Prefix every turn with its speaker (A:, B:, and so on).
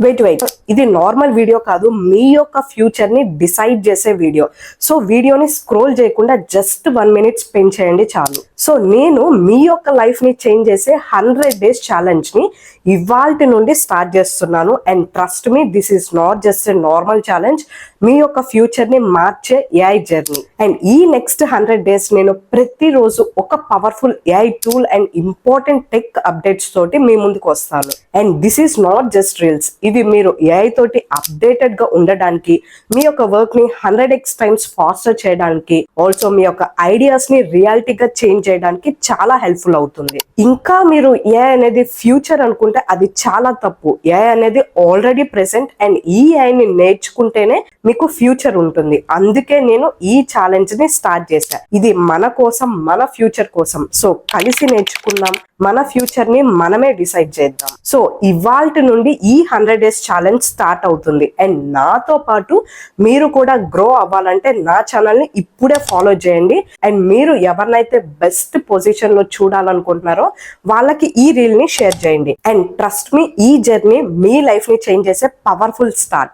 A: Wait ఇది normal video కాదు, మీ యొక్క ఫ్యూచర్ ని డిసైడ్ చేసే వీడియో. సో వీడియోని స్క్రోల్ చేయకుండా జస్ట్ 1 minute స్పెండ్ చేయండి చాలు. సో నేను మీ యొక్క లైఫ్ ని చేంజ్ చేసే 100 days ఛాలెంజ్ ని ఇవాల్టి నుండి స్టార్ట్ చేస్తున్నాను. And trust me, this is not just a normal challenge, మీ యొక్క ఫ్యూచర్ ని మార్చే ఏఐ జర్నీ. అండ్ ఈ నెక్స్ట్ 100 days నేను ప్రతిరోజు ఒక powerful AI tool and important tech updates తోటి మీ ముందుకు వస్తాను. And this is not just reels, ఇవి మీరు ఏఐ తోటి అప్డేటెడ్ గా ఉండడానికి, మీ యొక్క వర్క్ ని 100x టైమ్స్ ఫాస్టర్ చేయడానికి, ఆల్సో మీ యొక్క ఐడియాస్ ని రియాలిటీగా చేంజ్ చేయడానికి చాలా హెల్ప్ఫుల్ అవుతుంది. ఇంకా మీరు ఏఐ అనేది ఫ్యూచర్ అనుకుంటే అది చాలా తప్పు. ఏఐ అనేది ఆల్రెడీ ప్రెసెంట్, అండ్ ఈ ఏఐని నేర్చుకుంటేనే మీకు ఫ్యూచర్ ఉంటుంది. అందుకే నేను ఈ ఛాలెంజ్ ని స్టార్ట్ చేశాను. ఇది మన కోసం, మన ఫ్యూచర్ కోసం. సో కలిసి నేర్చుకుందాం, మన ఫ్యూచర్ ని మనమే డిసైడ్ చేద్దాం. సో ఇవాల్టి నుండి ఈ 100 days ఛాలెంజ్ స్టార్ట్ అవుతుంది. అండ్ నాతో పాటు మీరు కూడా గ్రో అవ్వాలంటే నా ఛానల్ ని ఇప్పుడే ఫాలో చేయండి. అండ్ మీరు ఎవరినైతే బెస్ట్ పొజిషన్ లో చూడాలనుకుంటున్నారో వాళ్ళకి ఈ రీల్ ని షేర్ చేయండి. అండ్ ట్రస్ట్ మీ, ఈ జర్నీ మీ లైఫ్ ని చేంజ్ చేసే పవర్ఫుల్ స్టార్ట్.